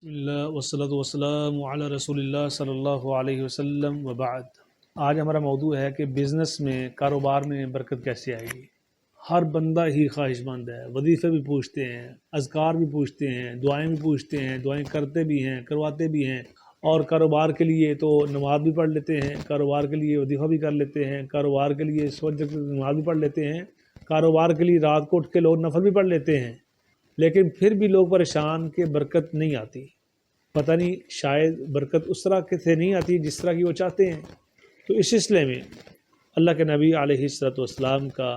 بسم اللہ والصلاۃ والسلام علی رسول اللہ صلی اللہ علیہ وسلم وبعد۔ آج ہمارا موضوع ہے کہ بزنس میں، کاروبار میں برکت کیسے آئے گی۔ ہر بندہ ہی خواہش مند ہے، وظیفے بھی پوچھتے ہیں، اذکار بھی پوچھتے ہیں، دعائیں بھی پوچھتے ہیں، دعائیں کرتے بھی ہیں، کرواتے بھی ہیں، اور کاروبار کے لیے تو نماز بھی پڑھ لیتے ہیں، کاروبار کے لیے وظیفہ بھی کر لیتے ہیں، کاروبار کے لیے سوچ نماز بھی پڑھ لیتے ہیں، کاروبار کے لیے رات کو اٹھ کے لوگ نفل بھی پڑھ لیتے ہیں، لیکن پھر بھی لوگ پریشان کہ برکت نہیں آتی۔ پتہ نہیں، شاید برکت اس طرح سے نہیں آتی جس طرح کی وہ چاہتے ہیں۔ تو اس سلسلے میں اللہ کے نبی علیہ الصلوۃ والسلام کا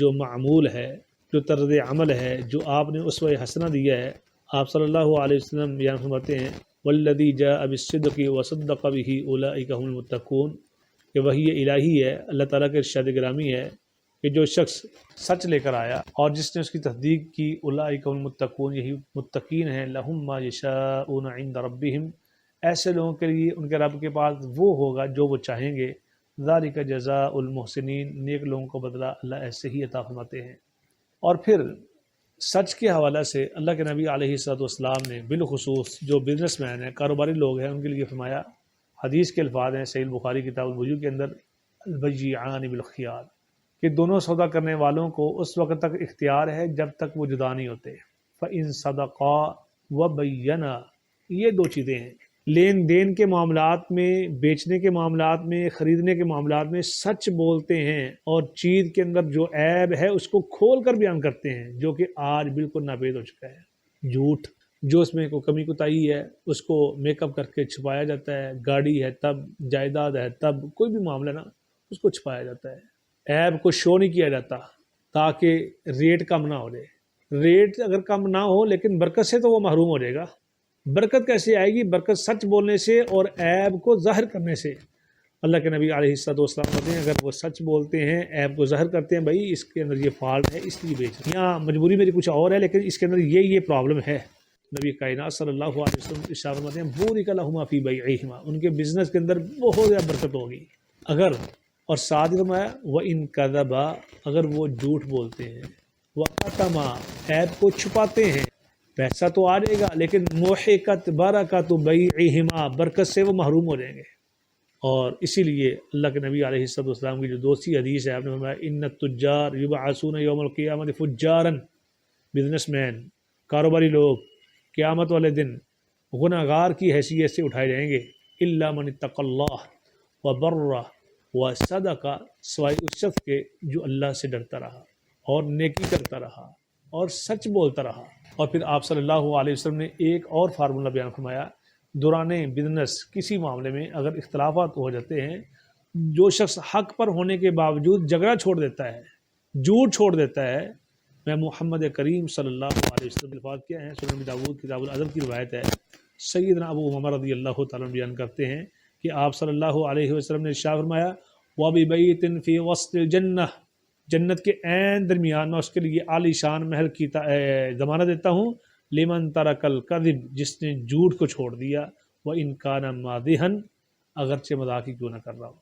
جو معمول ہے، جو طرز عمل ہے، جو آپ نے اسوہ حسنہ دیا ہے، آپ صلی اللہ علیہ وسلم بیان فرماتے ہیں والذی جاء بالصدق وصدق به اولئک هم المتقون، کہ وحی الہی ہے، اللہ تعالیٰ کے ارشاد گرامی ہے کہ جو شخص سچ لے کر آیا اور جس نے اس کی تصدیق کی، اولئک هم المتقون، یہی متقین ہیں، لہم ما یشاءون عند ربہم، ایسے لوگوں کے لیے ان کے رب کے پاس وہ ہوگا جو وہ چاہیں گے، ذالک جزاء المحسنین، نیک لوگوں کو بدلہ اللہ ایسے ہی عطا فرماتے ہیں۔ اور پھر سچ کے حوالے سے اللہ کے نبی علیہ الصلوۃ والسلام نے بالخصوص جو بزنس مین ہیں، کاروباری لوگ ہیں، ان کے لیے فرمایا، حدیث کے الفاظ ہیں صحیح البخاری کتاب البیوع کے اندر، البیعان بالخیار، کہ دونوں سودا کرنے والوں کو اس وقت تک اختیار ہے جب تک وہ جدا نہیں ہوتے۔ فَإِن صَدَقَا وَبَيَّنَا، یہ دو چیزیں ہیں، لین دین کے معاملات میں، بیچنے کے معاملات میں، خریدنے کے معاملات میں سچ بولتے ہیں اور چیز کے اندر جو عیب ہے اس کو کھول کر بیان کرتے ہیں، جو کہ آج بالکل ناپید ہو چکا ہے۔ جھوٹ، جو اس میں کوئی کمی کوتاہی ہے اس کو میک اپ کر کے چھپایا جاتا ہے، گاڑی ہے تب، جائیداد ہے تب، کوئی بھی معاملہ نا اس کو چھپایا جاتا ہے، عیب کو شو نہیں کیا جاتا تاکہ ریٹ کم نہ ہو جائے۔ ریٹ اگر کم نہ ہو لیکن برکت سے تو وہ محروم ہو جائے گا۔ برکت کیسے آئے گی؟ برکت سچ بولنے سے اور عیب کو ظاہر کرنے سے۔ اللہ کے نبی علیہ الصلوۃ والسلام کہتے ہیں اگر وہ سچ بولتے ہیں، عیب کو ظاہر کرتے ہیں، بھائی اس کے اندر یہ فالٹ ہے اس لیے بیچ رہے ہیں، یہاں مجبوری میری کچھ اور ہے لیکن اس کے اندر یہ پرابلم ہے، نبی کائنات صلی اللہ علیہ وسلم ارشاد فرماتے ہیں بورک لہما فی بیعہما، ان کے بزنس کے اندر بہت زیادہ برکت ہوگی اگر، اور ساتھ ہی فرمایا وَإِن كَذَبَا، اگر وہ جھوٹ بولتے ہیں، وَكَتَمَا، عیب کو چھپاتے ہیں، پیسہ تو آ جائے گا لیکن مُحِقَتْ بَرَکَتُ بَیعِہِمَا، برکت سے وہ محروم ہو جائیں گے۔ اور اسی لیے اللہ کے نبی علیہ الصلوۃ والسلام کی جو دوسری حدیث ہے، آپ نے فرمایا ان التجار یبعثون یوم القیامۃ فجارا، بزنس مین، کاروباری لوگ قیامت والے دن گنہگار کی حیثیت سے اٹھائے جائیں گے، الا من اتقى اللہ وبر وصدق، سوائے اس شخص کے جو اللہ سے ڈرتا رہا اور نیکی کرتا رہا اور سچ بولتا رہا۔ اور پھر آپ صلی اللہ علیہ وسلم نے ایک اور فارمولہ بیان فرمایا، دوران بزنس کسی معاملے میں اگر اختلافات ہو جاتے ہیں، جو شخص حق پر ہونے کے باوجود جھگڑا چھوڑ دیتا ہے، جھوٹ چھوڑ دیتا ہے، میں محمد کریم صلی اللہ علیہ وسلم الفاظ کیا ہیں، سنن داؤد کتاب الادب کی روایت ہے، سیدنا ابو عمر رضی اللہ تعالیٰ عنہ بیان کرتے ہیں کہ آپ صلی اللہ علیہ وسلم نے ارشاد فرمایا وَبِبَيْتٍ فِي وَسْطِ الْجَنَّةِ، جنت کے عین درمیان میں اس کے لیے عالی شان محل کی ضمانت دیتا ہوں، لمن ترک الکذب، جس نے جھوٹ کو چھوڑ دیا، وَإِن كَانَ مَادِحًا، اگرچہ مذاق ہی کیوں نہ کر رہا ہو۔